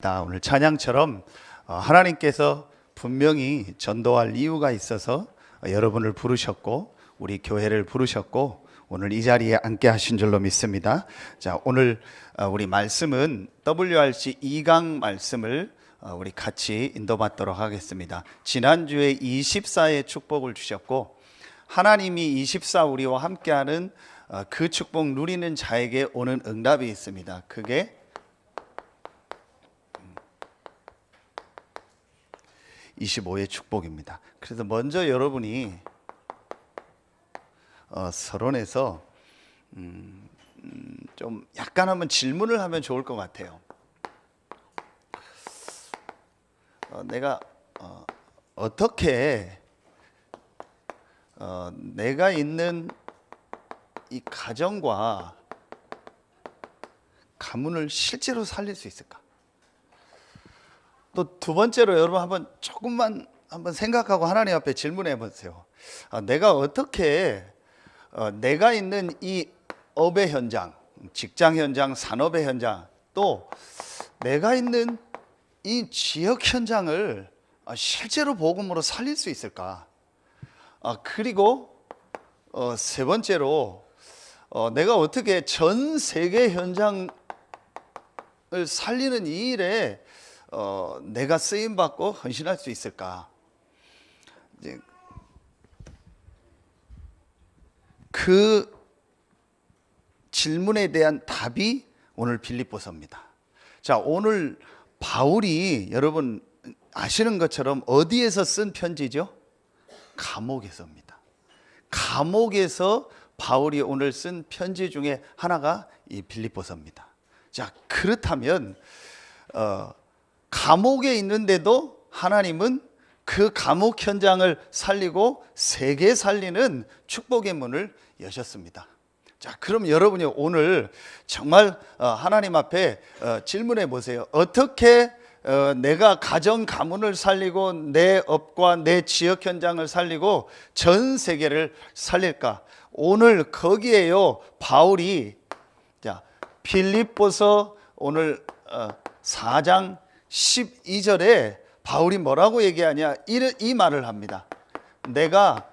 오늘 찬양처럼 하나님께서 분명히 전도할 이유가 있어서 여러분을 부르셨고 우리 교회를 부르셨고 오늘 이 자리에 앉게 하신 줄로 믿습니다. 자, 오늘 우리 말씀은 WRC 2강 말씀을 우리 같이 인도받도록 하겠습니다. 지난주에 24의 축복을 주셨고 하나님이 24 우리와 함께하는 그 축복 누리는 자에게 오는 응답이 있습니다. 그게 25의 축복입니다. 그래서 먼저 여러분이 서론에서 좀 약간 한번 질문을 하면 좋을 것 같아요. 내가 어떻게 내가 있는 이 가정과 가문을 실제로 살릴 수 있을까? 또 두 번째로 여러분 조금만 생각하고 하나님 앞에 질문해 보세요. 내가 어떻게 내가 있는 이 업의 현장, 직장 현장, 산업의 현장, 또 내가 있는 이 지역 현장을 실제로 복음으로 살릴 수 있을까? 그리고 세 번째로 내가 어떻게 전 세계 현장을 살리는 이 일에 내가 쓰임 받고 헌신할 수 있을까? 이제 그 질문에 대한 답이 오늘 빌립보서입니다. 자, 오늘 바울이 여러분 아시는 것처럼 어디에서 쓴 편지죠? 감옥에서입니다. 감옥에서 바울이 오늘 쓴 편지 중에 하나가 이 빌립보서입니다. 자, 그렇다면 감옥에 있는데도 하나님은 그 감옥 현장을 살리고 세계 살리는 축복의 문을 여셨습니다. 자, 그럼 여러분이 오늘 정말 하나님 앞에 질문해 보세요. 어떻게 내가 가정 가문을 살리고 내 업과 내 지역 현장을 살리고 전 세계를 살릴까? 오늘 거기에요. 바울이 자, 빌립보서 오늘 4장 12절에 바울이 뭐라고 얘기하냐? 이 말을 합니다. 내가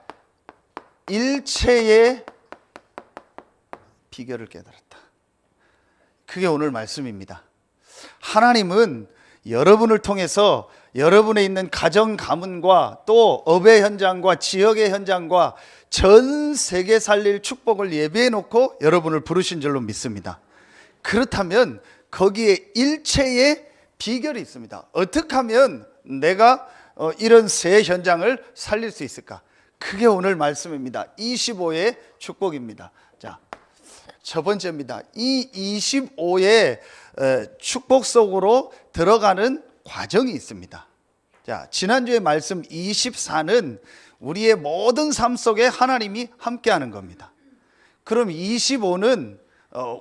일체의 비결을 깨달았다. 그게 오늘 말씀입니다. 하나님은 여러분을 통해서 여러분에 있는 가정 가문과 또 업의 현장과 지역의 현장과 전 세계 살릴 축복을 예비해 놓고 여러분을 부르신 줄로 믿습니다. 그렇다면 거기에 일체의 비결이 있습니다. 어떻게 하면 내가 이런 새 현장을 살릴 수 있을까? 그게 오늘 말씀입니다. 25의 축복입니다. 자, 첫 번째입니다. 이 25의 축복 속으로 들어가는 과정이 있습니다. 자, 지난주에 말씀 24는 우리의 모든 삶 속에 하나님이 함께하는 겁니다. 그럼 25는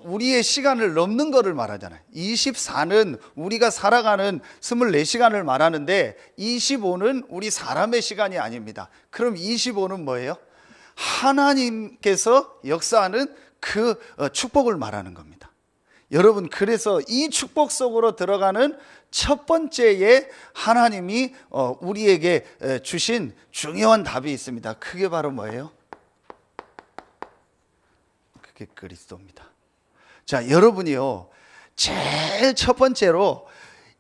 우리의 시간을 넘는 것을 말하잖아요. 24는 우리가 살아가는 24시간을 말하는데 25는 우리 사람의 시간이 아닙니다. 그럼 25는 뭐예요? 하나님께서 역사하는 그 축복을 말하는 겁니다. 여러분, 그래서 이 축복 속으로 들어가는 첫 번째에 하나님이 우리에게 주신 중요한 답이 있습니다. 그게 바로 뭐예요? 그게 그리스도입니다. 자, 여러분이요, 제일 첫 번째로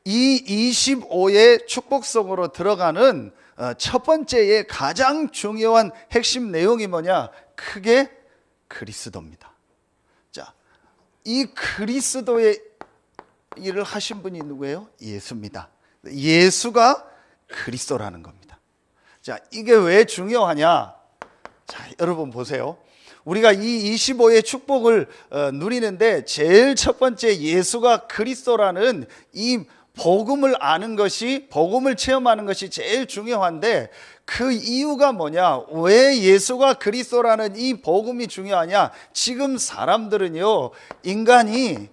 이 25의 축복 속으로 들어가는 첫 번째의 가장 중요한 핵심 내용이 뭐냐? 그게 그리스도입니다. 자, 이 그리스도의 일을 하신 분이 누구예요? 예수입니다. 예수가 그리스도라는 겁니다. 자, 이게 왜 중요하냐? 자, 여러분 보세요. 우리가 이 25의 축복을 누리는데 제일 첫 번째 예수가 그리스도라는 이 복음을 아는 것이, 복음을 체험하는 것이 제일 중요한데 그 이유가 뭐냐? 왜 예수가 그리스도라는 이 복음이 중요하냐? 지금 사람들은요, 인간이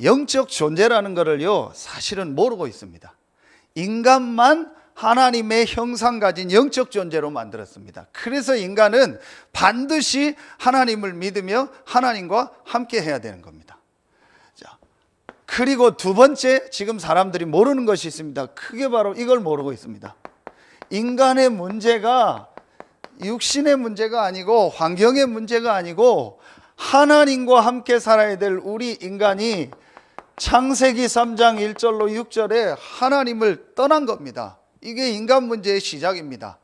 영적 존재라는 것을요, 사실은 모르고 있습니다. 인간만 하나님의 형상 가진 영적 존재로 만들었습니다. 그래서 인간은 반드시 하나님을 믿으며 하나님과 함께 해야 되는 겁니다. 그리고 두 번째, 지금 사람들이 모르는 것이 있습니다. 크게 바로 이걸 모르고 있습니다. 인간의 문제가 육신의 문제가 아니고 환경의 문제가 아니고 하나님과 함께 살아야 될 우리 인간이 창세기 3장 1절로 6절에 하나님을 떠난 겁니다. 이게 인간 문제의 시작입니다.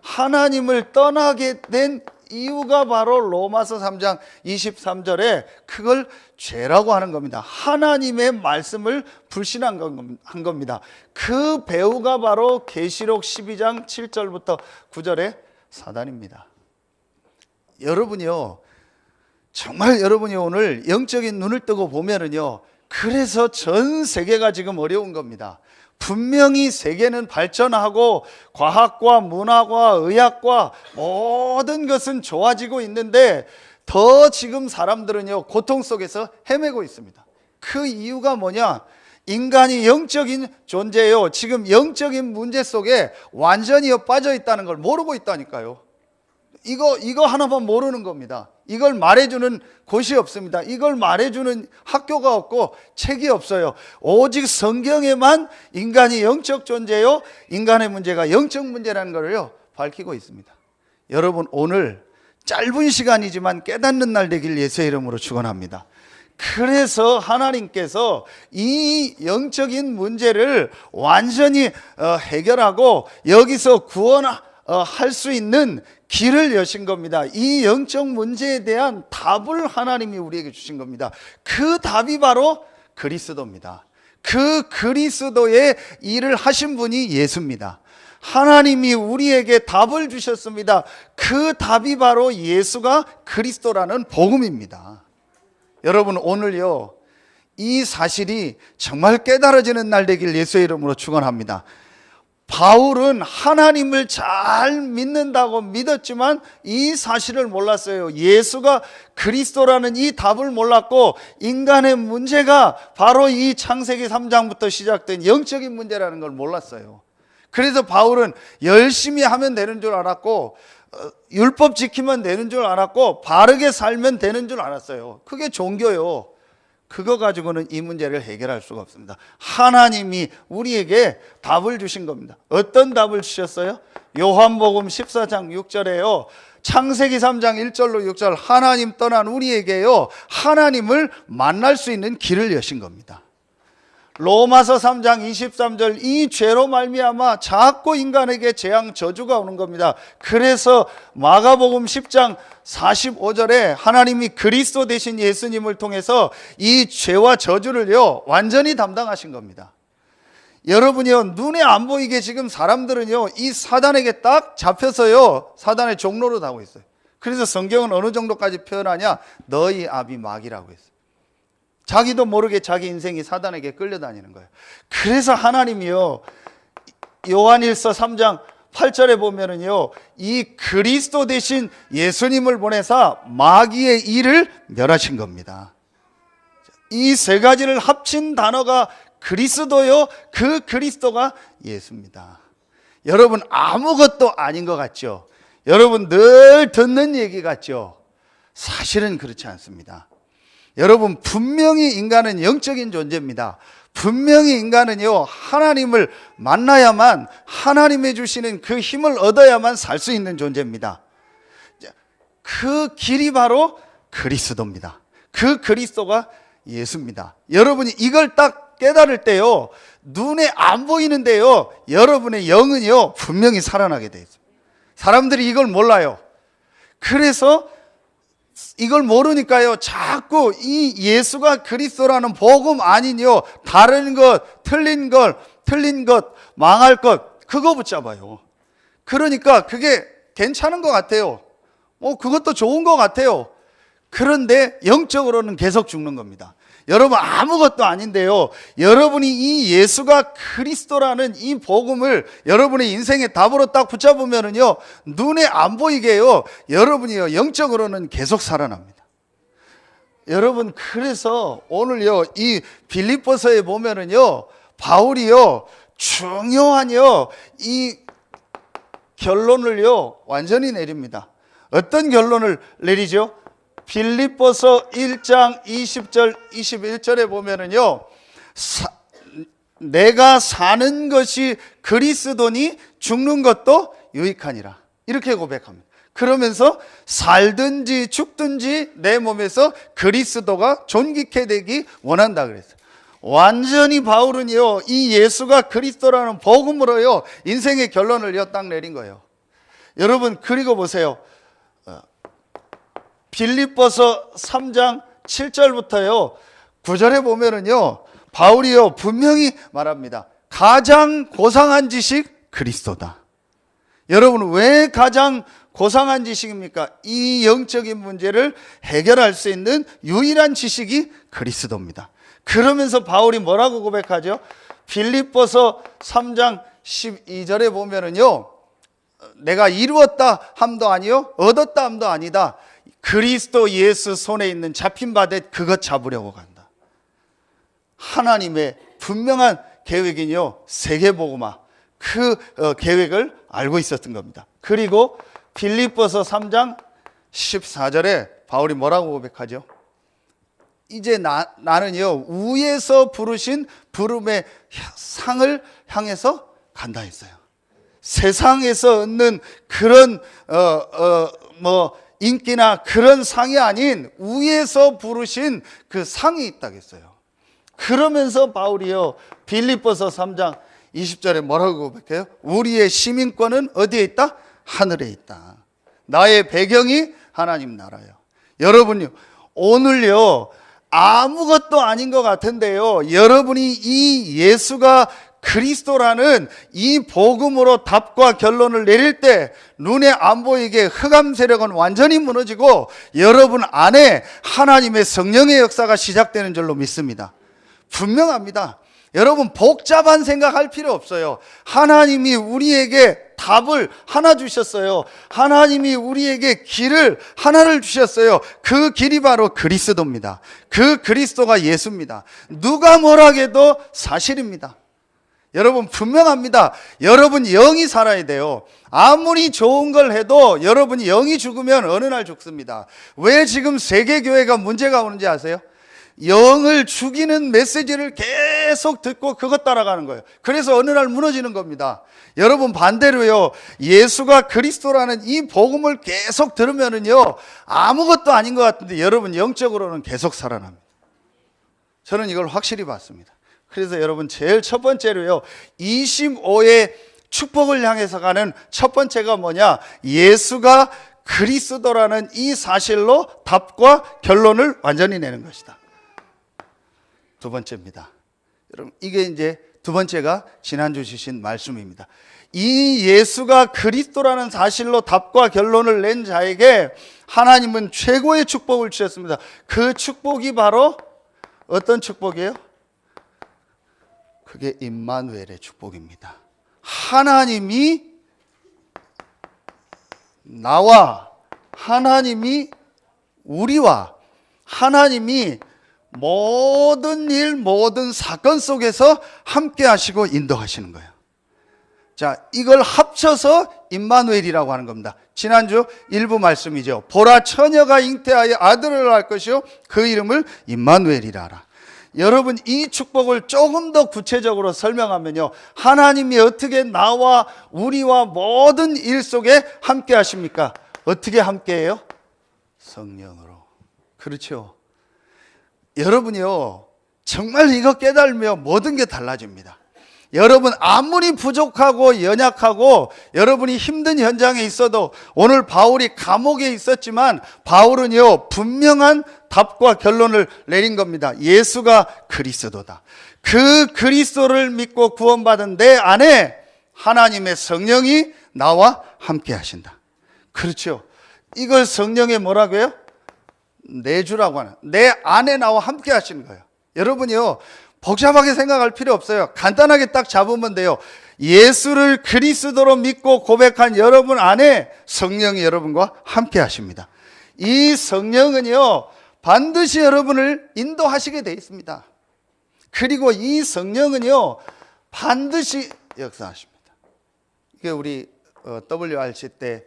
하나님을 떠나게 된 이유가 바로 로마서 3장 23절에 그걸 죄라고 하는 겁니다. 하나님의 말씀을 불신한 겁니다. 그 배후가 바로 계시록 12장 7절부터 9절의 사단입니다. 여러분이요, 정말 여러분이 오늘 영적인 눈을 뜨고 보면은요, 그래서 전 세계가 지금 어려운 겁니다. 분명히 세계는 발전하고 과학과 문화과 의학과 모든 것은 좋아지고 있는데 더 지금 사람들은요, 고통 속에서 헤매고 있습니다. 그 이유가 뭐냐? 인간이 영적인 존재예요. 지금 영적인 문제 속에 완전히 빠져 있다는 걸 모르고 있다니까요. 이거 하나만 모르는 겁니다. 이걸 말해주는 곳이 없습니다. 이걸 말해주는 학교가 없고 책이 없어요. 오직 성경에만 인간이 영적 존재요, 인간의 문제가 영적 문제라는 것을요 밝히고 있습니다. 여러분, 오늘 짧은 시간이지만 깨닫는 날 되길 예수의 이름으로 축원합니다. 그래서 하나님께서 이 영적인 문제를 완전히 해결하고 여기서 구원할 수 있는 길을 여신 겁니다. 이 영적 문제에 대한 답을 하나님이 우리에게 주신 겁니다. 그 답이 바로 그리스도입니다. 그 그리스도의 일을 하신 분이 예수입니다. 하나님이 우리에게 답을 주셨습니다. 그 답이 바로 예수가 그리스도라는 복음입니다. 여러분, 오늘요, 이 사실이 정말 깨달아지는 날 되길 예수의 이름으로 축원합니다. 바울은 하나님을 잘 믿는다고 믿었지만 이 사실을 몰랐어요. 예수가 그리스도라는 이 답을 몰랐고 인간의 문제가 바로 이 창세기 3장부터 시작된 영적인 문제라는 걸 몰랐어요. 그래서 바울은 열심히 하면 되는 줄 알았고 율법 지키면 되는 줄 알았고 바르게 살면 되는 줄 알았어요. 그게 종교요. 그거 가지고는 이 문제를 해결할 수가 없습니다. 하나님이 우리에게 답을 주신 겁니다. 어떤 답을 주셨어요? 요한복음 14장 6절에요. 창세기 3장 1절로 6절, 하나님 떠난 우리에게요, 하나님을 만날 수 있는 길을 여신 겁니다. 로마서 3장 23절, 이 죄로 말미암아 자꾸 인간에게 재앙 저주가 오는 겁니다. 그래서 마가복음 10장 45절에 하나님이 그리스도 되신 예수님을 통해서 이 죄와 저주를요 완전히 담당하신 겁니다. 여러분이요, 눈에 안 보이게 지금 사람들은요 이 사단에게 딱 잡혀서요 사단의 종로로 가고 있어요. 그래서 성경은 어느 정도까지 표현하냐? 너희 아비 마귀라고 했어요. 자기도 모르게 자기 인생이 사단에게 끌려다니는 거예요. 그래서 하나님이요, 요한일서 3장 8절에 보면은요, 이 그리스도 대신 예수님을 보내사 마귀의 일을 멸하신 겁니다. 이 세 가지를 합친 단어가 그리스도요, 그 그리스도가 예수입니다. 여러분, 아무것도 아닌 것 같죠? 여러분, 늘 듣는 얘기 같죠? 사실은 그렇지 않습니다. 여러분, 분명히 인간은 영적인 존재입니다. 분명히 인간은요, 하나님을 만나야만, 하나님이 주시는 그 힘을 얻어야만 살 수 있는 존재입니다. 그 길이 바로 그리스도입니다. 그 그리스도가 예수입니다. 여러분이 이걸 딱 깨달을 때요, 눈에 안 보이는데요, 여러분의 영은요 분명히 살아나게 돼 있어요. 사람들이 이걸 몰라요. 그래서 이걸 모르니까요, 자꾸 이 예수가 그리스도라는 복음 아니요, 다른 것, 틀린 것, 망할 것, 그거 붙잡아요. 그러니까 그게 괜찮은 것 같아요. 그것도 좋은 것 같아요. 그런데 영적으로는 계속 죽는 겁니다. 여러분, 아무것도 아닌데요, 여러분이 이 예수가 그리스도라는 이 복음을 여러분의 인생의 답으로 딱 붙잡으면은요, 눈에 안 보이게요, 여러분이요 영적으로는 계속 살아납니다. 여러분, 그래서 오늘요 이 빌립보서에 보면은요, 바울이요 중요한요 이 결론을요 완전히 내립니다. 어떤 결론을 내리죠? 빌립보서 1장 20절 21절에 보면은요, 내가 사는 것이 그리스도니 죽는 것도 유익하니라. 이렇게 고백합니다. 그러면서 살든지 죽든지 내 몸에서 그리스도가 존귀케 되기 원한다 그랬어요. 완전히 바울은요, 이 예수가 그리스도라는 복음으로요, 인생의 결론을 딱 내린 거예요. 여러분, 그리고 보세요. 빌립보서 3장 7절부터요, 9절에 보면은요, 바울이요, 분명히 말합니다. 가장 고상한 지식, 그리스도다. 여러분, 왜 가장 고상한 지식입니까? 이 영적인 문제를 해결할 수 있는 유일한 지식이 그리스도입니다. 그러면서 바울이 뭐라고 고백하죠? 빌립보서 3장 12절에 보면은요, 내가 이루었다 함도 아니요 얻었다 함도 아니다. 그리스도 예수 손에 있는 잡힌 바되 그것 잡으려고 간다. 하나님의 분명한 계획은요, 세계복음화 그 계획을 알고 있었던 겁니다. 그리고 빌립보서 3장 14절에 바울이 뭐라고 고백하죠? 이제 나는요, 위에서 부르신 부름의 상을 향해서 간다 했어요. 세상에서 얻는 그런 인기나 그런 상이 아닌 위에서 부르신 그 상이 있다고 했어요. 그러면서 바울이요, 빌립보서 3장 20절에 뭐라고 고백해요? 우리의 시민권은 어디에 있다? 하늘에 있다. 나의 배경이 하나님 나라예요. 여러분요, 오늘요, 아무것도 아닌 것 같은데요, 여러분이 이 예수가 그리스도라는 이 복음으로 답과 결론을 내릴 때 눈에 안 보이게 흑암 세력은 완전히 무너지고 여러분 안에 하나님의 성령의 역사가 시작되는 줄로 믿습니다. 분명합니다. 여러분, 복잡한 생각할 필요 없어요. 하나님이 우리에게 답을 하나 주셨어요. 하나님이 우리에게 길을 하나를 주셨어요. 그 길이 바로 그리스도입니다. 그 그리스도가 예수입니다. 누가 뭐라 해도 사실입니다. 여러분, 분명합니다. 여러분 영이 살아야 돼요. 아무리 좋은 걸 해도 여러분이 영이 죽으면 어느 날 죽습니다. 왜 지금 세계교회가 문제가 오는지 아세요? 영을 죽이는 메시지를 계속 듣고 그것 따라가는 거예요. 그래서 어느 날 무너지는 겁니다. 여러분, 반대로요, 예수가 그리스도라는 이 복음을 계속 들으면은요, 아무것도 아닌 것 같은데 여러분 영적으로는 계속 살아납니다. 저는 이걸 확실히 봤습니다. 그래서 여러분, 제일 첫 번째로요, 25의 축복을 향해서 가는 첫 번째가 뭐냐? 예수가 그리스도라는 이 사실로 답과 결론을 완전히 내는 것이다. 두 번째입니다. 여러분, 이게 이제 두 번째가 지난주 주신 말씀입니다. 이 예수가 그리스도라는 사실로 답과 결론을 낸 자에게 하나님은 최고의 축복을 주셨습니다. 그 축복이 바로 어떤 축복이에요? 그게 임마누엘의 축복입니다. 하나님이 나와, 하나님이 우리와, 하나님이 모든 일, 모든 사건 속에서 함께 하시고 인도하시는 거예요. 자, 이걸 합쳐서 임마누엘이라고 하는 겁니다. 지난주 일부 말씀이죠. 보라, 처녀가 잉태하여 아들을 낳을 것이요 그 이름을 임마누엘이라 하라. 여러분, 이 축복을 조금 더 구체적으로 설명하면요, 하나님이 어떻게 나와 우리와 모든 일 속에 함께 하십니까? 어떻게 함께 해요? 성령으로. 그렇죠. 여러분이요, 정말 이거 깨달으면 모든 게 달라집니다. 여러분, 아무리 부족하고 연약하고 여러분이 힘든 현장에 있어도, 오늘 바울이 감옥에 있었지만 바울은요, 분명한 답과 결론을 내린 겁니다. 예수가 그리스도다. 그 그리스도를 믿고 구원받은 내 안에 하나님의 성령이 나와 함께 하신다. 그렇죠. 이걸 성령의 뭐라고 해요? 내주라고 하는, 내 안에 나와 함께 하시는 거예요. 여러분이요, 복잡하게 생각할 필요 없어요. 간단하게 딱 잡으면 돼요. 예수를 그리스도로 믿고 고백한 여러분 안에 성령이 여러분과 함께 하십니다. 이 성령은요, 반드시 여러분을 인도하시게 되어 있습니다. 그리고 이 성령은요, 반드시 역사하십니다. 이게 우리 WRC 때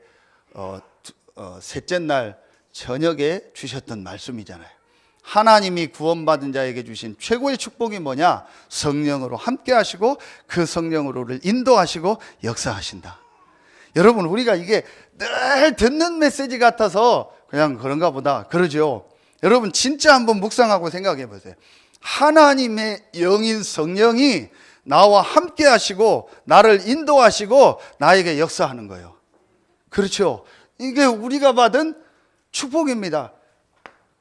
셋째 날 저녁에 주셨던 말씀이잖아요. 하나님이 구원받은 자에게 주신 최고의 축복이 뭐냐? 성령으로 함께 하시고 그 성령으로를 인도하시고 역사하신다. 여러분, 우리가 이게 늘 듣는 메시지 같아서 그냥 그런가 보다 그러죠. 여러분, 진짜 한번 묵상하고 생각해 보세요. 하나님의 영인 성령이 나와 함께 하시고 나를 인도하시고 나에게 역사하는 거예요. 그렇죠? 이게 우리가 받은 축복입니다.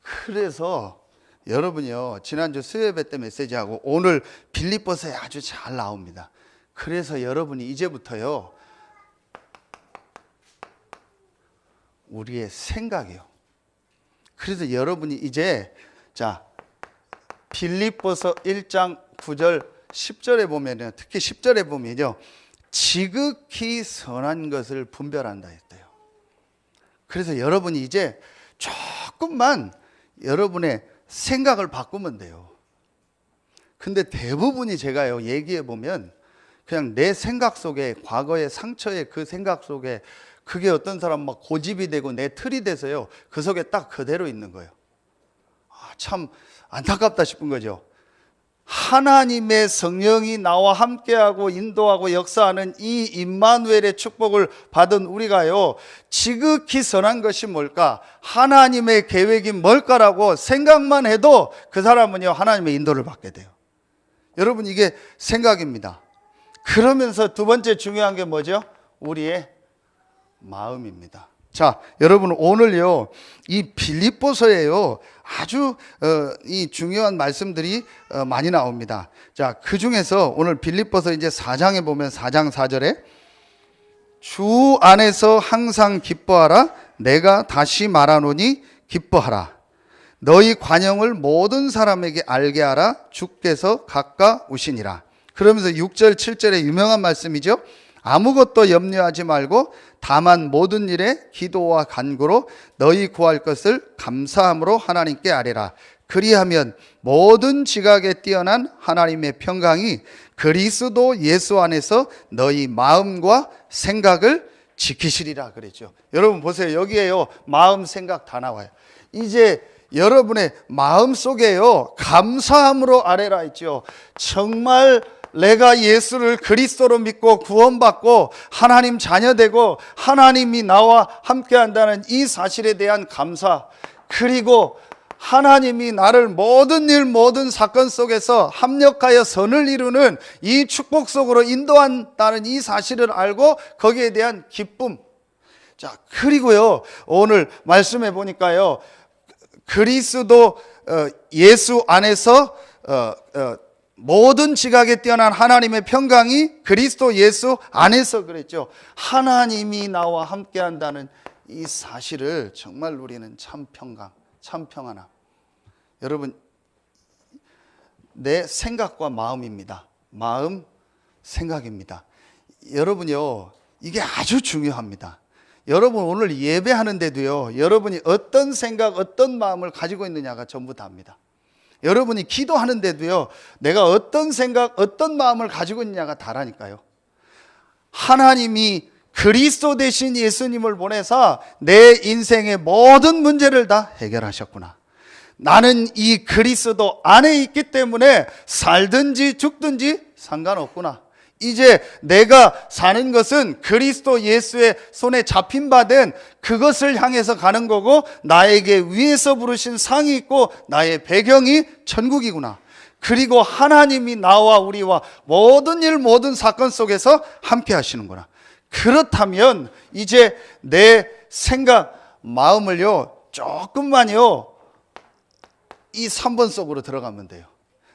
그래서 여러분이요, 지난주 수요예배 때 메시지하고 오늘 빌립보서에 아주 잘 나옵니다. 그래서 여러분이 이제부터요, 우리의 생각이요. 그래서 여러분이 이제 자, 빌립보서 1장 9절 10절에 보면요, 특히 10절에 보면요, 지극히 선한 것을 분별한다 했대요. 그래서 여러분이 이제 조금만 여러분의 생각을 바꾸면 돼요. 근데 대부분이 제가요, 얘기해 보면 그냥 내 생각 속에, 과거의 상처의 그 생각 속에 그게 어떤 사람 막 고집이 되고 내 틀이 돼서요, 그 속에 딱 그대로 있는 거예요. 참 안타깝다 싶은 거죠. 하나님의 성령이 나와 함께하고 인도하고 역사하는 이 임마누엘의 축복을 받은 우리가요, 지극히 선한 것이 뭘까? 하나님의 계획이 뭘까라고 생각만 해도 그 사람은요, 하나님의 인도를 받게 돼요. 여러분, 이게 생각입니다. 그러면서 두 번째 중요한 게 뭐죠? 우리의 마음입니다. 자, 여러분, 오늘요, 이 빌립보서에요, 아주 이 중요한 말씀들이 많이 나옵니다. 자, 그 중에서 오늘 빌립보서 이제 4장에 보면 4장 4절에 주 안에서 항상 기뻐하라. 내가 다시 말하노니 기뻐하라. 너희 관용을 모든 사람에게 알게 하라. 주께서 가까우시니라. 그러면서 6절 7절에 유명한 말씀이죠. 아무것도 염려하지 말고 다만 모든 일에 기도와 간구로 너희 구할 것을 감사함으로 하나님께 아뢰라. 그리하면 모든 지각에 뛰어난 하나님의 평강이 그리스도 예수 안에서 너희 마음과 생각을 지키시리라 그랬죠. 여러분 보세요. 여기에요, 마음, 생각 다 나와요. 이제 여러분의 마음 속에요, 감사함으로 아뢰라 했죠. 정말 내가 예수를 그리스도로 믿고 구원받고 하나님 자녀되고 하나님이 나와 함께 한다는 이 사실에 대한 감사, 그리고 하나님이 나를 모든 일 모든 사건 속에서 합력하여 선을 이루는 이 축복 속으로 인도한다는 이 사실을 알고 거기에 대한 기쁨. 자, 그리고요, 오늘 말씀해 보니까요, 그리스도 예수 안에서 모든 지각에 뛰어난 하나님의 평강이 그리스도 예수 안에서 그랬죠. 하나님이 나와 함께 한다는 이 사실을 정말 누리는 참 평강, 참 평안함. 여러분, 내 생각과 마음입니다. 마음, 생각입니다. 여러분요, 이게 아주 중요합니다. 여러분 오늘 예배하는데도요, 여러분이 어떤 생각, 어떤 마음을 가지고 있느냐가 전부 다입니다. 여러분이 기도하는데도요, 내가 어떤 생각, 어떤 마음을 가지고 있느냐가 다라니까요. 하나님이 그리스도 대신 예수님을 보내사 내 인생의 모든 문제를 다 해결하셨구나. 나는 이 그리스도 안에 있기 때문에 살든지 죽든지 상관없구나. 이제 내가 사는 것은 그리스도 예수의 손에 잡힌 바된 그것을 향해서 가는 거고, 나에게 위에서 부르신 상이 있고 나의 배경이 천국이구나. 그리고 하나님이 나와 우리와 모든 일 모든 사건 속에서 함께 하시는구나. 그렇다면 이제 내 생각, 마음을요, 조금만요 이 3번 속으로 들어가면 돼요.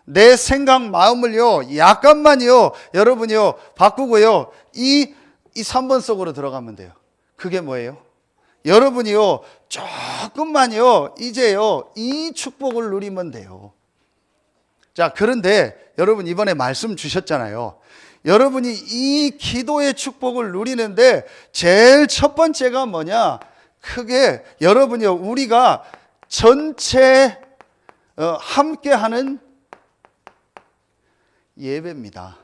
내 생각, 마음을요, 약간만요, 여러분이요, 바꾸고요, 이 3번 속으로 들어가면 돼요. 그게 뭐예요? 여러분이요, 조금만요, 이제요, 이 축복을 누리면 돼요. 자, 그런데 여러분 이번에 말씀 주셨잖아요. 여러분이 이 기도의 축복을 누리는데 제일 첫 번째가 뭐냐? 크게 여러분이요, 우리가 전체 함께하는 예배입니다.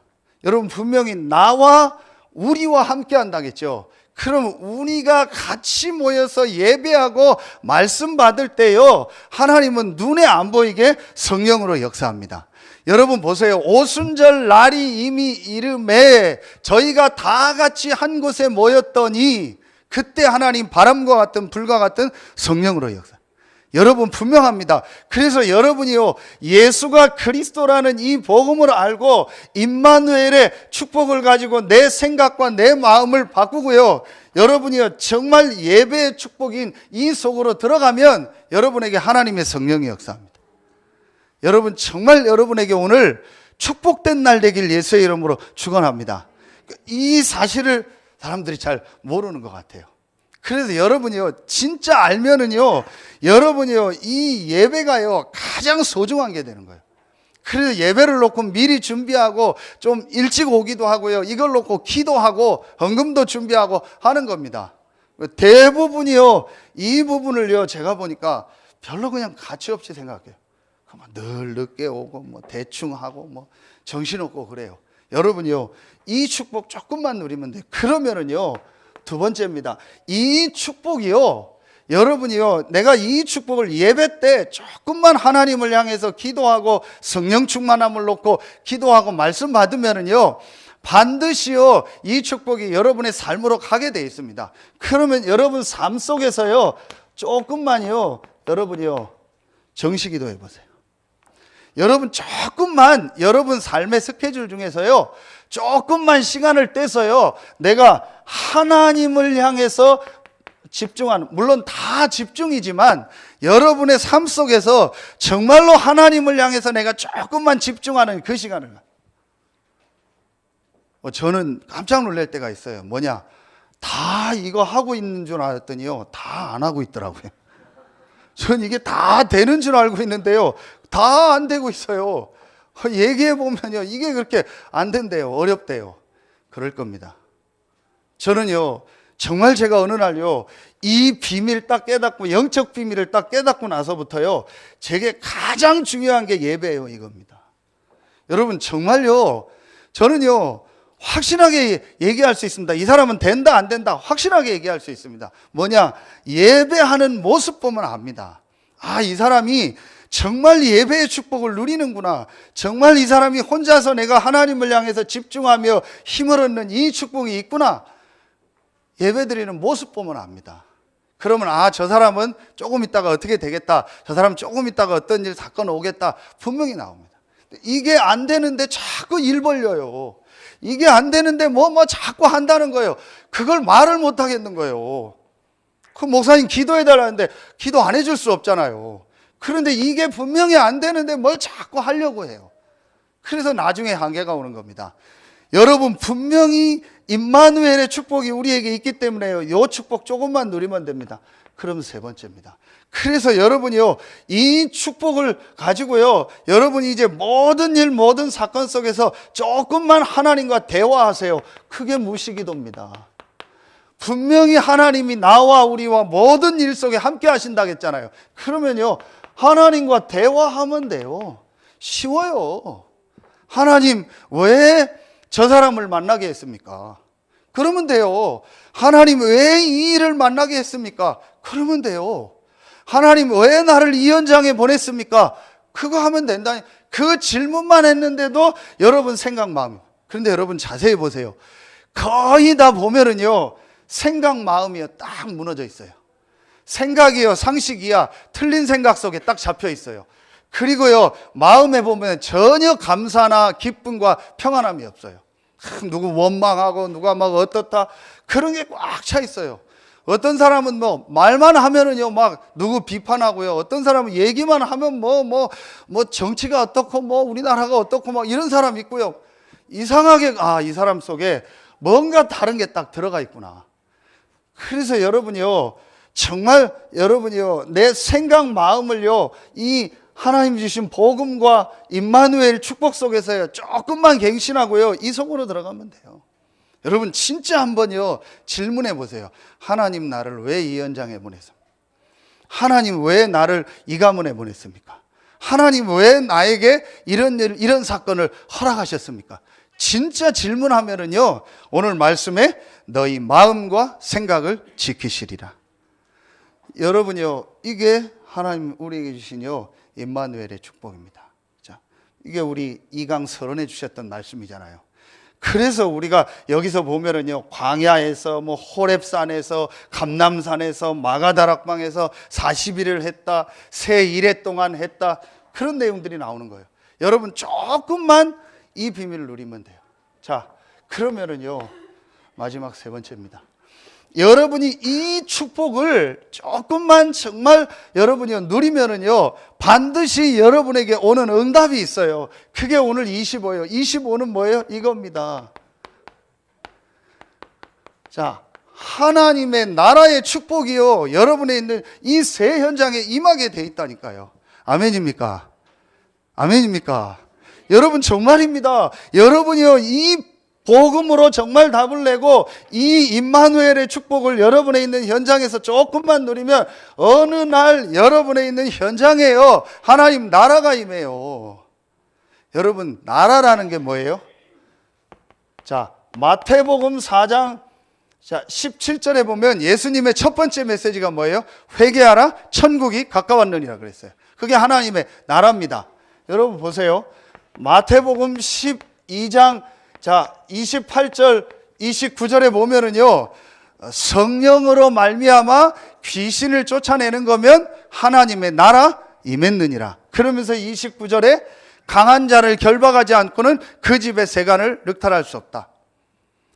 여러분 분명히 나와 우리와 함께 한다겠죠. 그럼 우리가 같이 모여서 예배하고 말씀 받을 때요, 하나님은 눈에 안 보이게 성령으로 역사합니다. 여러분 보세요. 오순절 날이 이미 이름에 저희가 다 같이 한 곳에 모였더니 그때 하나님 바람과 같은 불과 같은 성령으로 역사. 여러분 분명합니다. 그래서 여러분이요, 예수가 그리스도라는 이 복음을 알고 임마누엘의 축복을 가지고 내 생각과 내 마음을 바꾸고요, 여러분이요 정말 예배의 축복인 이 속으로 들어가면 여러분에게 하나님의 성령이 역사합니다. 여러분 정말 여러분에게 오늘 축복된 날 되길 예수의 이름으로 축원합니다. 이 사실을 사람들이 잘 모르는 것 같아요. 그래서 여러분이요 진짜 알면은요, 여러분이요 이 예배가요 가장 소중한 게 되는 거예요. 그래서 예배를 놓고 미리 준비하고 좀 일찍 오기도 하고요, 이걸 놓고 기도하고 헌금도 준비하고 하는 겁니다. 대부분이요 이 부분을요 제가 보니까 별로 그냥 가치 없이 생각해요. 늘 늦게 오고 뭐 대충 하고 뭐 정신없고 그래요. 여러분이요 이 축복 조금만 누리면 돼요. 그러면은요 두 번째입니다. 이 축복이요, 여러분이요 내가 이 축복을 예배 때 조금만 하나님을 향해서 기도하고 성령 충만함을 놓고 기도하고 말씀 받으면은요 반드시요 이 축복이 여러분의 삶으로 가게 돼 있습니다. 그러면 여러분 삶 속에서요 조금만요 여러분이요 정시기도 해보세요. 여러분 조금만 여러분 삶의 스케줄 중에서요 조금만 시간을 떼서요 내가 하나님을 향해서 집중하는, 물론 다 집중이지만 여러분의 삶 속에서 정말로 하나님을 향해서 내가 조금만 집중하는 그 시간을, 저는 깜짝 놀랄 때가 있어요. 뭐냐, 다 이거 하고 있는 줄 알았더니요 다 안 하고 있더라고요. 전 이게 다 되는 줄 알고 있는데요 다 안 되고 있어요. 얘기해 보면요 이게 그렇게 안 된대요. 어렵대요. 그럴 겁니다. 저는요 정말 제가 어느 날요 이 비밀 딱 깨닫고, 영적 비밀을 딱 깨닫고 나서부터요 제게 가장 중요한 게 예배예요, 이겁니다. 여러분 정말요 저는요 확실하게 얘기할 수 있습니다. 이 사람은 된다 안 된다 확실하게 얘기할 수 있습니다. 뭐냐, 예배하는 모습 보면 압니다. 아, 이 사람이 정말 예배의 축복을 누리는구나, 정말 이 사람이 혼자서 내가 하나님을 향해서 집중하며 힘을 얻는 이 축복이 있구나, 예배드리는 모습 보면 압니다. 그러면 아, 저 사람은 조금 있다가 어떻게 되겠다, 저 사람 조금 있다가 어떤 일 사건 오겠다 분명히 나옵니다. 이게 안 되는데 자꾸 일 벌려요. 이게 안 되는데 뭐 자꾸 한다는 거예요. 그걸 말을 못 하겠는 거예요. 그 목사님 기도해 달라는데 기도 안 해줄 수 없잖아요. 그런데 이게 분명히 안 되는데 뭘 자꾸 하려고 해요. 그래서 나중에 한계가 오는 겁니다. 여러분 분명히 임마누엘의 축복이 우리에게 있기 때문에요, 이 축복 조금만 누리면 됩니다. 그럼 세 번째입니다. 그래서 여러분이요 이 축복을 가지고요 여러분이 이제 모든 일 모든 사건 속에서 조금만 하나님과 대화하세요. 그게 무시기도입니다. 분명히 하나님이 나와 우리와 모든 일 속에 함께 하신다고 했잖아요. 그러면요 하나님과 대화하면 돼요. 쉬워요. 하나님 왜 저 사람을 만나게 했습니까? 그러면 돼요. 하나님 왜 이 일을 만나게 했습니까? 그러면 돼요. 하나님 왜 나를 이 현장에 보냈습니까? 그거 하면 된다. 그 질문만 했는데도 여러분 생각 마음. 그런데 여러분 자세히 보세요. 거의 다 보면은요 생각 마음이요 딱 무너져 있어요. 생각이요 상식이야 틀린 생각 속에 딱 잡혀 있어요. 그리고요 마음에 보면 전혀 감사나 기쁨과 평안함이 없어요. 누구 원망하고 누가 막 어떻다 그런 게 꽉 차 있어요. 어떤 사람은 뭐 말만 하면은요 막 누구 비판하고요, 어떤 사람은 얘기만 하면 뭐 정치가 어떻고 뭐 우리나라가 어떻고 막 이런 사람 있고요. 이상하게 아, 이 사람 속에 뭔가 다른 게 딱 들어가 있구나. 그래서 여러분이요 정말 여러분이요 내 생각 마음을요 이 하나님 주신 복음과 임마누엘 축복 속에서요 조금만 갱신하고요 이 속으로 들어가면 돼요. 여러분 진짜 한번요 질문해 보세요. 하나님 나를 왜 이 현장에 보냈습니까? 하나님 왜 나를 이 가문에 보냈습니까? 하나님 왜 나에게 이런 일, 이런 사건을 허락하셨습니까? 진짜 질문하면은요, 오늘 말씀에 너희 마음과 생각을 지키시리라. 여러분요, 이게 하나님 우리에게 주신요 임마누엘의 축복입니다. 자, 이게 우리 이강 서론해 주셨던 말씀이잖아요. 그래서 우리가 여기서 보면은요, 광야에서 뭐 호렙산에서 감람산에서 마가다락방에서 40일을 했다, 새 일해 동안 했다, 그런 내용들이 나오는 거예요. 여러분 조금만 이 비밀을 누리면 돼요. 자, 그러면은요, 마지막 세 번째입니다. 여러분이 이 축복을 조금만 정말 여러분이 누리면은요, 반드시 여러분에게 오는 응답이 있어요. 그게 오늘 25예요. 25는 뭐예요? 이겁니다. 자, 하나님의 나라의 축복이요, 여러분에 있는 이 세 현장에 임하게 돼 있다니까요. 아멘입니까? 아멘입니까? 여러분 정말입니다. 여러분이요, 이 복음으로 정말 답을 내고 이 임마누엘의 축복을 여러분에 있는 현장에서 조금만 누리면 어느 날 여러분에 있는 현장에요, 하나님 나라가 임해요. 여러분, 나라라는 게 뭐예요? 자, 마태복음 4장 17절에 보면 예수님의 첫 번째 메시지가 뭐예요? 회개하라, 천국이 가까웠느니라 그랬어요. 그게 하나님의 나라입니다. 여러분 보세요. 마태복음 12장 28절 29절에 보면은요, 성령으로 말미암아 귀신을 쫓아내는 거면 하나님의 나라 임했느니라. 그러면서 29절에 강한 자를 결박하지 않고는 그 집의 세간을 륵탈할 수 없다.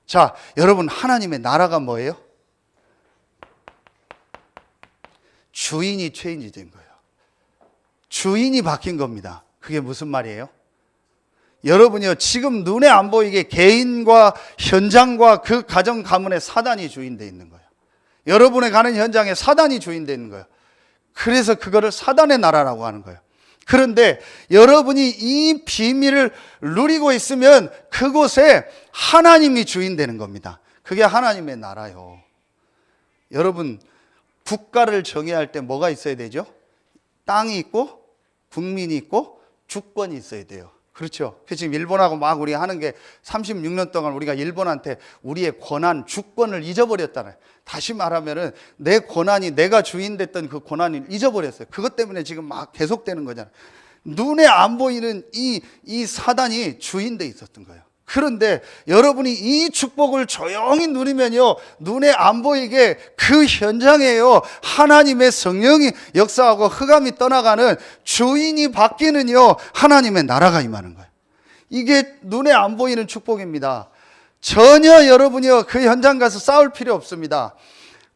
자, 여러분, 하나님의 나라가 뭐예요? 주인이 체인지 된 거예요. 주인이 바뀐 겁니다. 그게 무슨 말이에요? 여러분이요, 지금 눈에 안 보이게 개인과 현장과 그 가정 가문에 사단이 주인되어 있는 거예요. 여러분의 가는 현장에 사단이 주인되어 있는 거예요. 그래서 그거를 사단의 나라라고 하는 거예요. 그런데 여러분이 이 비밀을 누리고 있으면 그곳에 하나님이 주인되는 겁니다. 그게 하나님의 나라요. 여러분, 국가를 정의할 때 뭐가 있어야 되죠? 땅이 있고 국민이 있고 주권이 있어야 돼요. 그렇죠. 지금 일본하고 막 우리가 하는 게 36년 동안 우리가 일본한테 우리의 권한, 주권을 잊어버렸잖아요. 다시 말하면은 내 권한이, 내가 주인 됐던 그 권한을 잊어버렸어요. 그것 때문에 지금 막 계속되는 거잖아요. 눈에 안 보이는 이 사단이 주인 돼 있었던 거예요. 그런데 여러분이 이 축복을 조용히 누리면요, 눈에 안 보이게 그 현장에요, 하나님의 성령이 역사하고 흑암이 떠나가는, 주인이 바뀌는요, 하나님의 나라가 임하는 거예요. 이게 눈에 안 보이는 축복입니다. 전혀 여러분이요, 그 현장 가서 싸울 필요 없습니다.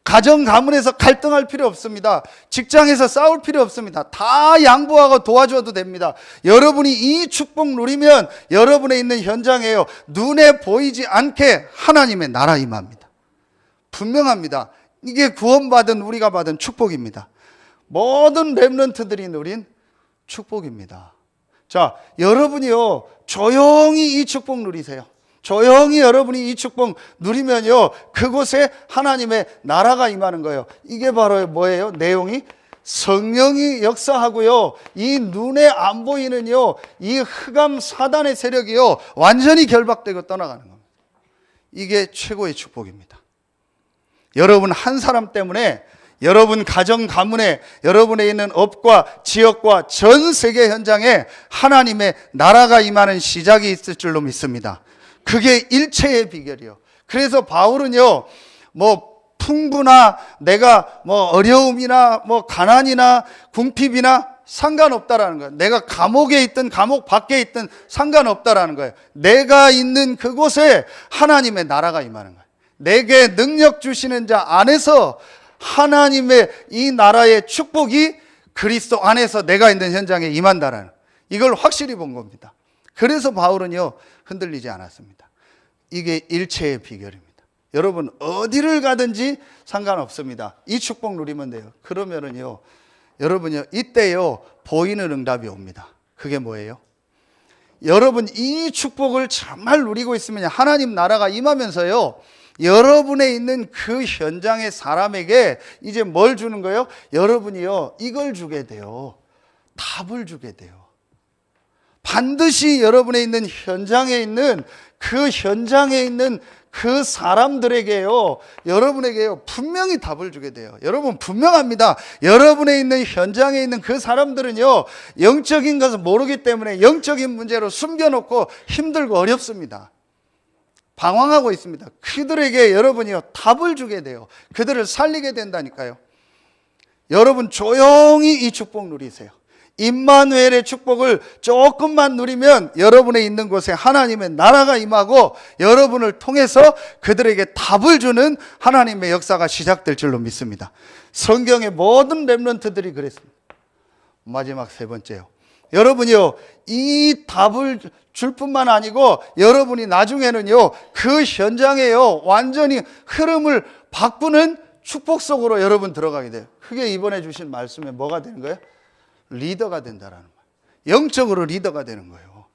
가정 가문에서 갈등할 필요 없습니다. 직장에서 싸울 필요 없습니다. 다 양보하고 도와줘도 됩니다. 여러분이 이 축복 누리면 여러분에 있는 현장에요, 눈에 보이지 않게 하나님의 나라 임합니다. 분명합니다. 이게 구원받은 우리가 받은 축복입니다. 모든 렘넌트들이 누린 축복입니다. 자, 여러분이요, 조용히 이 축복 누리세요. 조용히 여러분이 이 축복 누리면요, 그곳에 하나님의 나라가 임하는 거예요. 이게 바로 뭐예요? 내용이 성령이 역사하고요, 이 눈에 안 보이는요, 이 흑암 사단의 세력이요, 완전히 결박되고 떠나가는 겁니다. 이게 최고의 축복입니다. 여러분 한 사람 때문에 여러분 가정 가문에, 여러분에 있는 업과 지역과 전 세계 현장에 하나님의 나라가 임하는 시작이 있을 줄로 믿습니다. 그게 일체의 비결이요. 그래서 바울은요, 뭐 풍부나 내가 뭐 어려움이나 뭐 가난이나 궁핍이나 상관없다라는 거예요. 내가 감옥에 있든 감옥 밖에 있든 상관없다라는 거예요. 내가 있는 그곳에 하나님의 나라가 임하는 거예요. 내게 능력 주시는 자 안에서 하나님의 이 나라의 축복이 그리스도 안에서 내가 있는 현장에 임한다라는, 이걸 확실히 본 겁니다. 그래서 바울은요, 흔들리지 않았습니다. 이게 일체의 비결입니다. 여러분 어디를 가든지 상관없습니다. 이 축복 누리면 돼요. 그러면은요, 여러분요, 이때요 보이는 응답이 옵니다. 그게 뭐예요? 여러분 이 축복을 정말 누리고 있으면 하나님 나라가 임하면서요, 여러분에 있는 그 현장의 사람에게 이제 뭘 주는 거예요? 여러분이요, 이걸 주게 돼요. 답을 주게 돼요. 반드시 여러분에 있는 현장에 있는 그 현장에 있는 그 사람들에게요, 여러분에게요, 분명히 답을 주게 돼요. 여러분 분명합니다. 여러분에 있는 현장에 있는 그 사람들은요, 영적인 것을 모르기 때문에 영적인 문제로 숨겨놓고 힘들고 어렵습니다. 방황하고 있습니다. 그들에게 여러분이요, 답을 주게 돼요. 그들을 살리게 된다니까요. 여러분 조용히 이 축복 누리세요. 임마누엘의 축복을 조금만 누리면 여러분의 있는 곳에 하나님의 나라가 임하고 여러분을 통해서 그들에게 답을 주는 하나님의 역사가 시작될 줄로 믿습니다. 성경의 모든 렘넌트들이 그랬습니다. 마지막 세 번째요. 여러분이요, 이 답을 줄 뿐만 아니고 여러분이 나중에는요, 그 현장에요, 완전히 흐름을 바꾸는 축복 속으로 여러분 들어가게 돼요. 그게 이번에 주신 말씀에 뭐가 되는 거예요? 리더가 된다라는 거예요. 영적으로 리더가 되는 거예요.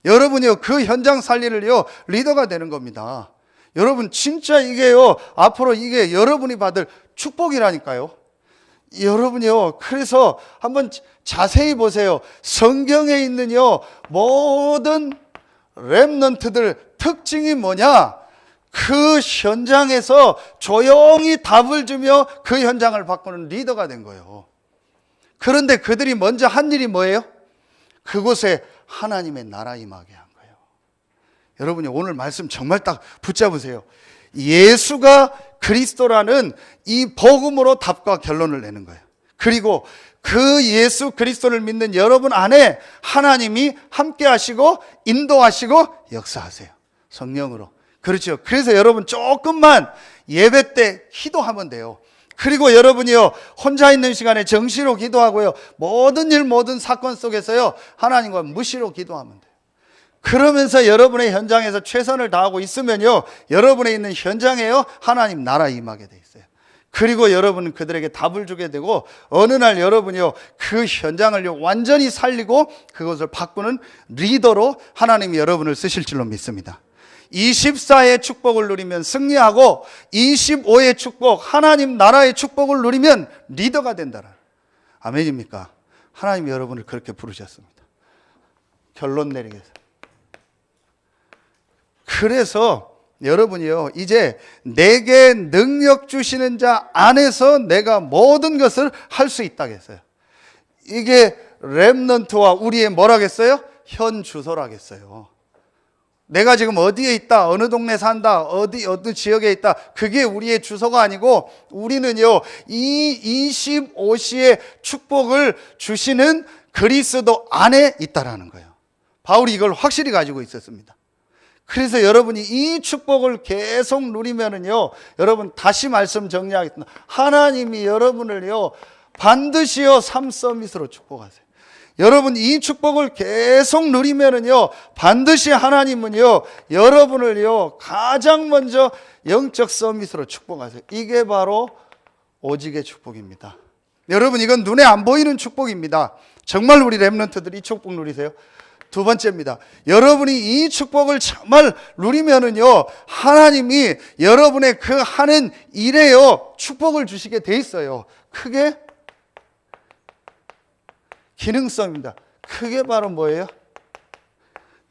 여러분이요, 그 현장 살리를요, 리더가 되는 겁니다. 여러분 진짜 이게요, 앞으로 이게 여러분이 받을 축복이라니까요. 여러분이요, 그래서 한번 자세히 보세요. 성경에 있는요, 모든 렘넌트들 특징이 뭐냐? 그 현장에서 조용히 답을 주며 그 현장을 바꾸는 리더가 된 거예요. 그런데 그들이 먼저 한 일이 뭐예요? 그곳에 하나님의 나라 임하게 한 거예요. 여러분이 오늘 말씀 정말 딱 붙잡으세요. 예수가 그리스도라는 이 복음으로 답과 결론을 내는 거예요. 그리고 그 예수 그리스도를 믿는 여러분 안에 하나님이 함께 하시고 인도하시고 역사하세요. 성령으로. 그렇죠. 그래서 여러분 조금만 예배 때 기도하면 돼요. 그리고 여러분이요, 혼자 있는 시간에 정시로 기도하고요, 모든 일 모든 사건 속에서요, 하나님과 무시로 기도하면 돼요. 그러면서 여러분의 현장에서 최선을 다하고 있으면요, 여러분의 있는 현장에요, 하나님 나라 임하게 돼 있어요. 그리고 여러분은 그들에게 답을 주게 되고 어느 날 여러분이요, 그 현장을 완전히 살리고 그것을 바꾸는 리더로 하나님이 여러분을 쓰실 줄로 믿습니다. 24의 축복을 누리면 승리하고 25의 축복, 하나님 나라의 축복을 누리면 리더가 된다라. 아멘입니까? 하나님이 여러분을 그렇게 부르셨습니다. 결론 내리겠습니다. 그래서 여러분이요, 이제 내게 능력 주시는 자 안에서 내가 모든 것을 할 수 있다겠어요. 이게 렘넌트와 우리의 뭐라겠어요? 현 주소라겠어요. 내가 지금 어디에 있다, 어느 동네 산다, 어느 지역에 있다, 그게 우리의 주소가 아니고 우리는요, 이 25시의 축복을 주시는 그리스도 안에 있다라는 거예요. 바울이 이걸 확실히 가지고 있었습니다. 그래서 여러분이 이 축복을 계속 누리면은요, 여러분 다시 말씀 정리하겠습니다. 하나님이 여러분을요, 반드시요, 삶 서밋으로 축복하세요. 여러분 이 축복을 계속 누리면은요, 반드시 하나님은요, 여러분을요, 가장 먼저 영적 서밋으로 축복하세요. 이게 바로 오직의 축복입니다. 여러분 이건 눈에 안 보이는 축복입니다. 정말 우리 렘넌트들이 이 축복 누리세요. 두 번째입니다. 여러분이 이 축복을 정말 누리면은요, 하나님이 여러분의 그 하는 일에요, 축복을 주시게 돼 있어요. 크게 기능성입니다. 그게 바로 뭐예요?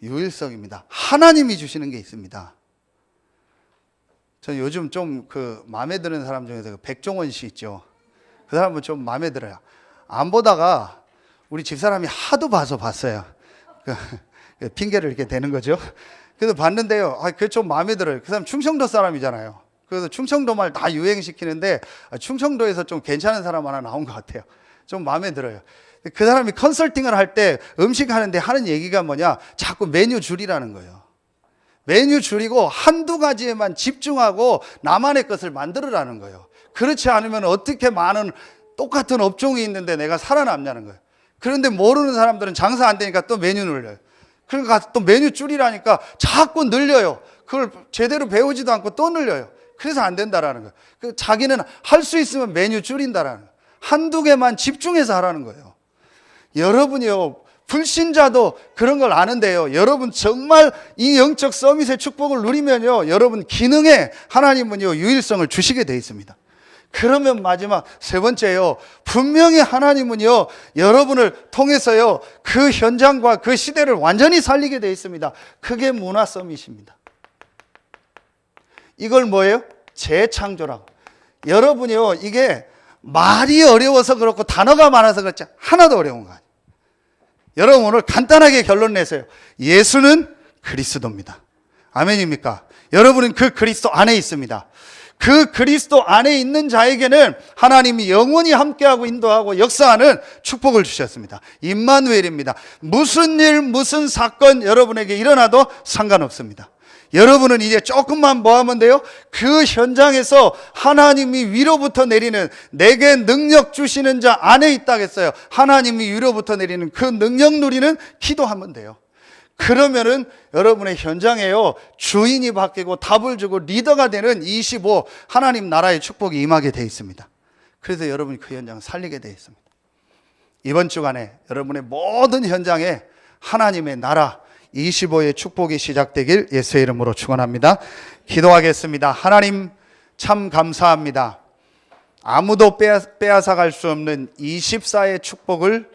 유일성입니다. 하나님이 주시는 게 있습니다. 저 요즘 좀 마음에 드는 사람 중에서 백종원 씨 있죠. 그 사람은 좀 마음에 들어요. 안 보다가 우리 집사람이 하도 봤어요. 핑계를 이렇게 대는 거죠. 그래서 봤는데요, 그게 좀 마음에 들어요. 그 사람 충청도 사람이잖아요. 그래서 충청도 말 다 유행시키는데 충청도에서 좀 괜찮은 사람 하나 나온 것 같아요. 좀 마음에 들어요. 그 사람이 컨설팅을 할 때 음식 하는데 하는 얘기가 뭐냐, 자꾸 메뉴 줄이라는 거예요. 메뉴 줄이고 한두 가지에만 집중하고 나만의 것을 만들으라는 거예요. 그렇지 않으면 어떻게 많은 똑같은 업종이 있는데 내가 살아남냐는 거예요. 그런데 모르는 사람들은 장사 안 되니까 또 메뉴 늘려요. 그러니까 또 메뉴 줄이라니까 자꾸 늘려요. 그걸 제대로 배우지도 않고 또 늘려요. 그래서 안 된다라는 거예요. 자기는 할 수 있으면 메뉴 줄인다라는 거예요. 한두 개만 집중해서 하라는 거예요. 여러분이요, 불신자도 그런 걸 아는데요, 여러분 정말 이 영적 서밋의 축복을 누리면요, 여러분 기능에 하나님은요, 유일성을 주시게 돼 있습니다. 그러면 마지막 세 번째요. 분명히 하나님은요, 여러분을 통해서요, 그 현장과 그 시대를 완전히 살리게 되어 있습니다. 그게 문화 서밋입니다. 이걸 뭐예요? 재창조라고. 여러분이요, 이게 말이 어려워서 그렇고 단어가 많아서 그렇지 하나도 어려운 거 아니에요. 여러분 오늘 간단하게 결론 내세요. 예수는 그리스도입니다. 아멘입니까? 여러분은 그 그리스도 안에 있습니다. 그 그리스도 안에 있는 자에게는 하나님이 영원히 함께하고 인도하고 역사하는 축복을 주셨습니다. 임마누엘입니다. 무슨 일, 무슨 사건 여러분에게 일어나도 상관없습니다. 여러분은 이제 조금만 뭐 하면 돼요? 그 현장에서 하나님이 위로부터 내리는, 내게 능력 주시는 자 안에 있다겠어요. 하나님이 위로부터 내리는 그 능력 누리는 기도하면 돼요. 그러면은 여러분의 현장에요, 주인이 바뀌고 답을 주고 리더가 되는 25 하나님 나라의 축복이 임하게 되어 있습니다. 그래서 여러분이 그 현장을 살리게 되어 있습니다. 이번 주간에 여러분의 모든 현장에 하나님의 나라 25의 축복이 시작되길 예수의 이름으로 축원합니다. 기도하겠습니다. 하나님 참 감사합니다. 아무도 빼앗아 갈 수 없는 24의 축복을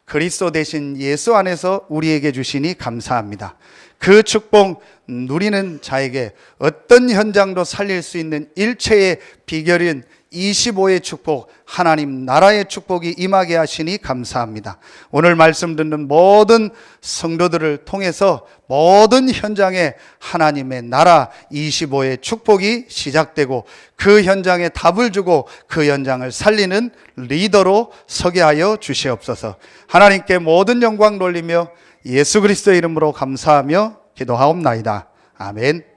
그리스도 대신 예수 안에서 우리에게 주시니 감사합니다. 그 축복 누리는 자에게 어떤 현장도 살릴 수 있는 일체의 비결인 25의 축복, 하나님 나라의 축복이 임하게 하시니 감사합니다. 오늘 말씀 듣는 모든 성도들을 통해서 모든 현장에 하나님의 나라 25의 축복이 시작되고 그 현장에 답을 주고 그 현장을 살리는 리더로 서게 하여 주시옵소서. 하나님께 모든 영광 돌리며 예수 그리스도의 이름으로 감사하며 기도하옵나이다. 아멘.